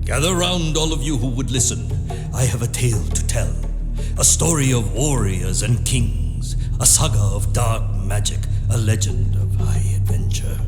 Gather round, all of you who would listen. I have a tale to tell. A story of warriors and kings. A saga of dark magic. A legend of high adventure.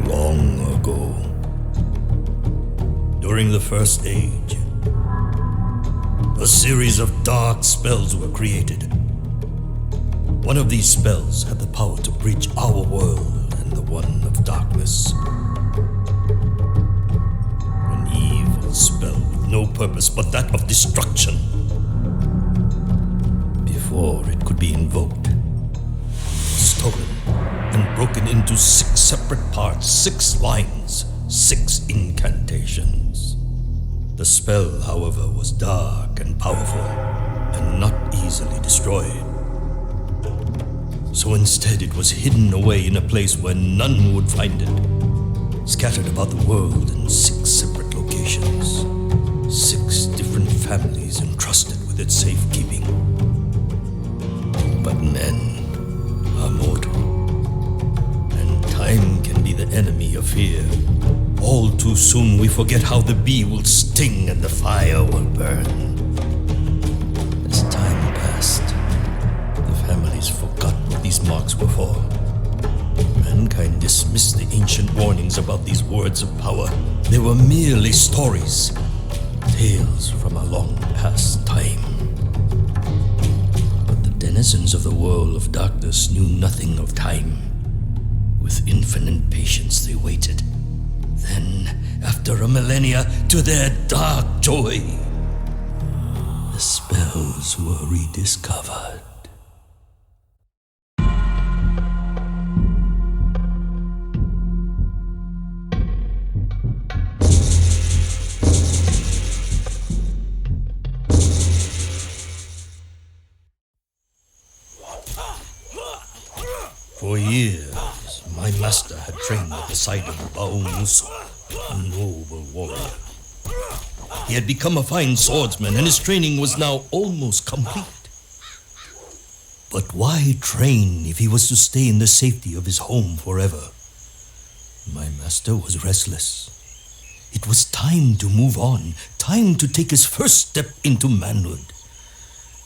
Long ago, during the First Age, a series of dark spells were created. One of these spells had the power to bridge our world and the one of darkness. An evil spell with no purpose but that of destruction. Before it could be invoked, stolen and broken into 6 separate parts, 6 lines, 6 incantations. The spell, however, was dark and powerful and not easily destroyed. So instead it was hidden away in a place where none would find it, scattered about the world in 6 separate locations, 6 different families entrusted with its safekeeping. But men are mortal, and time can be the enemy of fear. All too soon we forget how the bee will sting and the fire will burn. As time passed, the families forgot what these marks were for. Mankind dismissed the ancient warnings about these words of power. They were merely stories, tales from a long past time. But the denizens of the world of darkness knew nothing of time. With infinite patience they waited. Then, after a millennia, to their dark joy, the spells were rediscovered. For years, my master had trained at the side of Bao Muso, a noble warrior. He had become a fine swordsman, and his training was now almost complete. But why train if he was to stay in the safety of his home forever? My master was restless. It was time to move on, time to take his first step into manhood.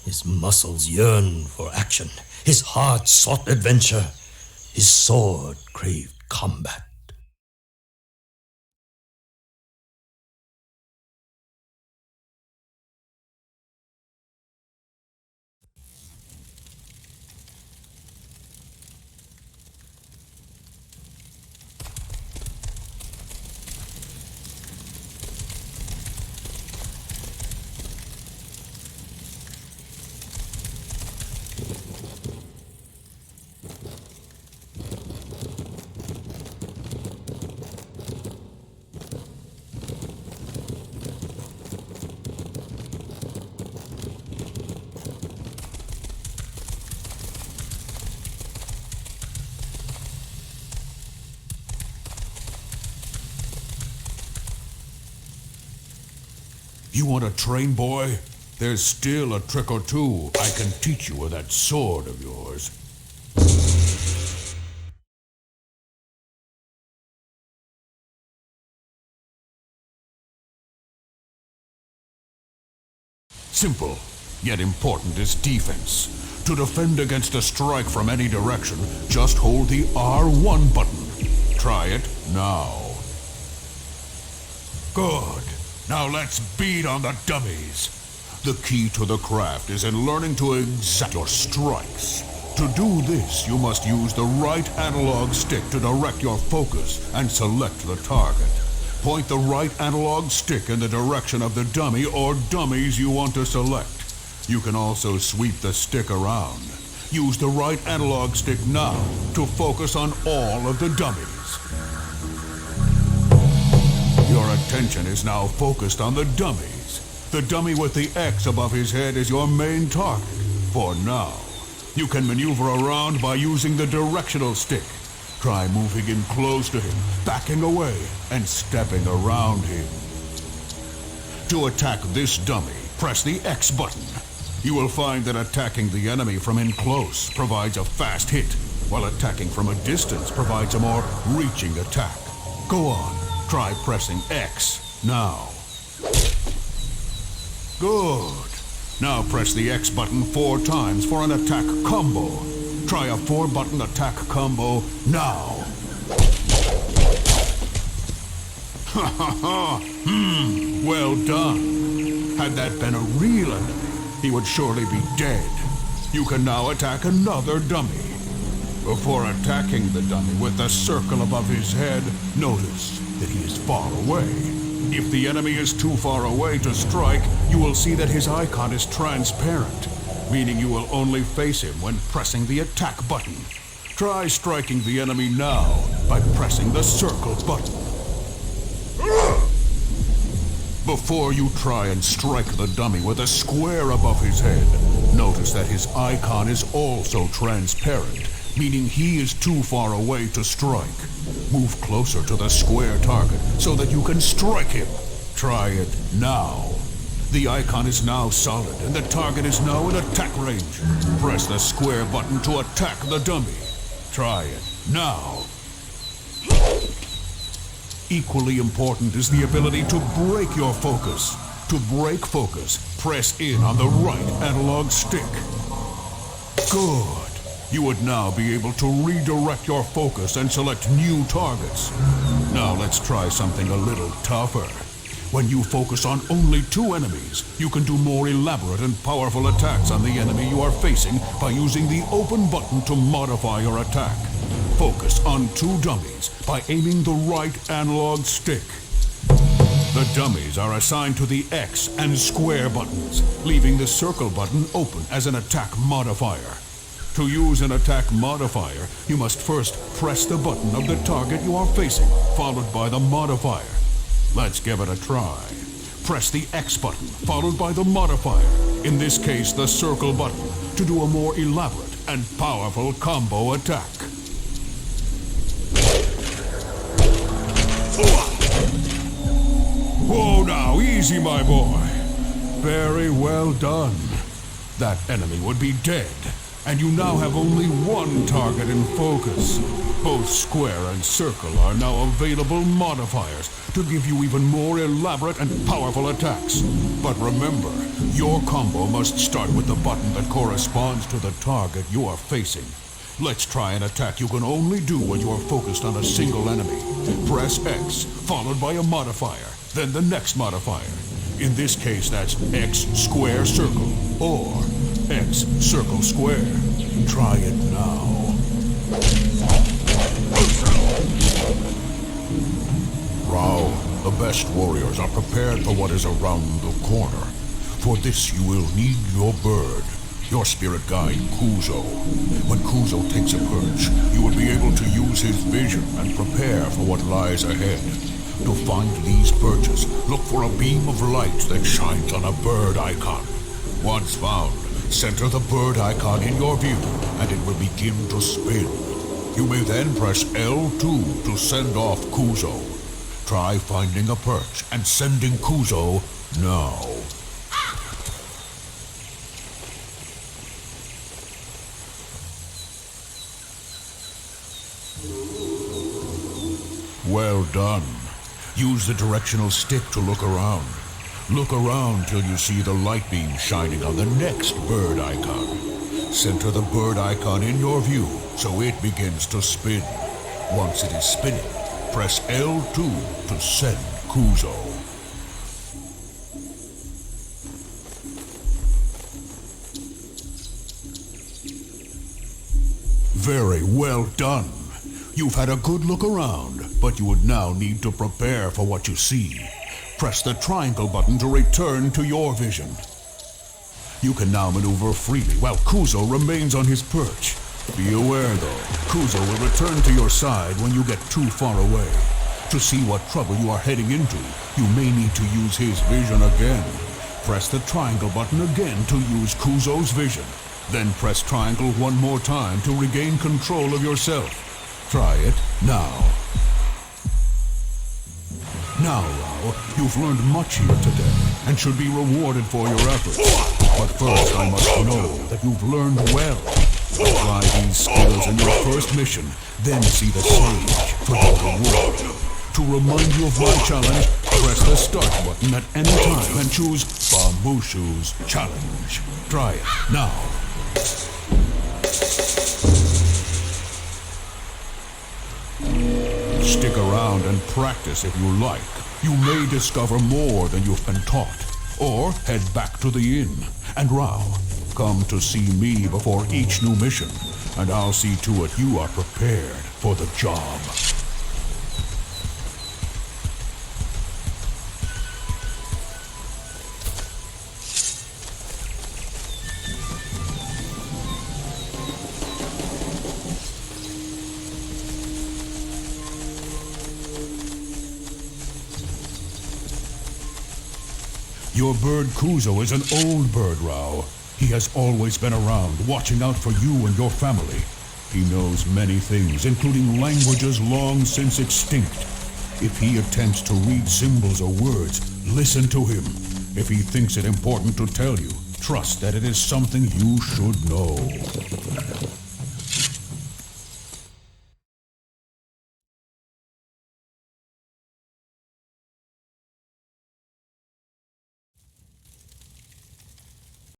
His muscles yearned for action. His heart sought adventure. His sword craved combat. You want to train, boy? There's still a trick or two I can teach you with that sword of yours. Simple, yet important is defense. To defend against a strike from any direction, just hold the R1 button. Try it now. Good. Now let's beat on the dummies. The key to the craft is in learning to exact your strikes. To do this, you must use the right analog stick to direct your focus and select the target. Point the right analog stick in the direction of the dummy or dummies you want to select. You can also sweep the stick around. Use the right analog stick now to focus on all of the dummies. Your attention is now focused on the dummies. The dummy with the X above his head is your main target. For now, you can maneuver around by using the directional stick. Try moving in close to him, backing away, and stepping around him. To attack this dummy, press the X button. You will find that attacking the enemy from in close provides a fast hit, while attacking from a distance provides a more reaching attack. Go on. Try pressing X now. Good. Now press the X button 4 times for an attack combo. Try a 4-button attack combo now. Ha ha ha! Well done. Had that been a real enemy, he would surely be dead. You can now attack another dummy. Before attacking the dummy with the circle above his head, notice that he is far away. If the enemy is too far away to strike, you will see that his icon is transparent, meaning you will only face him when pressing the attack button. Try striking the enemy now by pressing the circle button. Before you try and strike the dummy with a square above his head, notice that his icon is also transparent, meaning he is too far away to strike. Move closer to the square target so that you can strike him. Try it now. The icon is now solid and the target is now in attack range. Press the square button to attack the dummy. Try it now. Equally important is the ability to break your focus. To break focus, press in on the right analog stick. Good. You would now be able to redirect your focus and select new targets. Now let's try something a little tougher. When you focus on only 2 enemies, you can do more elaborate and powerful attacks on the enemy you are facing by using the open button to modify your attack. Focus on 2 dummies by aiming the right analog stick. The dummies are assigned to the X and square buttons, leaving the circle button open as an attack modifier. To use an attack modifier, you must first press the button of the target you are facing, followed by the modifier. Let's give it a try. Press the X button, followed by the modifier, in this case the circle button, to do a more elaborate and powerful combo attack. Whoa now, easy my boy. Very well done. That enemy would be dead, and you now have only 1 target in focus. Both square and circle are now available modifiers to give you even more elaborate and powerful attacks. But remember, your combo must start with the button that corresponds to the target you are facing. Let's try an attack you can only do when you are focused on a single enemy. Press X, followed by a modifier, then the next modifier. In this case, that's X square circle, or X circle square. Try it now. Rao, the best warriors are prepared for what is around the corner. For this you will need your bird, your spirit guide, Kuzo. When Kuzo takes a perch, you will be able to use his vision and prepare for what lies ahead. To find these perches, look for a beam of light that shines on a bird icon. Once found, center the bird icon in your view, and it will begin to spin. You may then press L2 to send off Kuzo. Try finding a perch and sending Kuzo now. Well done. Use the directional stick to look around. Look around till you see the light beam shining on the next bird icon. Center the bird icon in your view so it begins to spin. Once it is spinning, press L2 to send Kuzo. Very well done. You've had a good look around, but you would now need to prepare for what you see. Press the triangle button to return to your vision. You can now maneuver freely while Kuzo remains on his perch. Be aware though, Kuzo will return to your side when you get too far away. To see what trouble you are heading into, you may need to use his vision again. Press the triangle button again to use Kuzo's vision. Then press triangle one more time to regain control of yourself. Try it now. Now, Rao, you've learned much here today and should be rewarded for your efforts. But first I must know that you've learned well. Apply these skills in your first mission, then see the sage for your reward. To remind you of my challenge, press the start button at any time and choose Bambushu's Challenge. Try it now. Stick around and practice if you like. You may discover more than you've been taught. Or head back to the inn. And Rao, come to see me before each new mission, and I'll see to it you are prepared for the job. Your bird Kuzo is an old bird, Rao. He has always been around, watching out for you and your family. He knows many things, including languages long since extinct. If he attempts to read symbols or words, listen to him. If he thinks it important to tell you, trust that it is something you should know.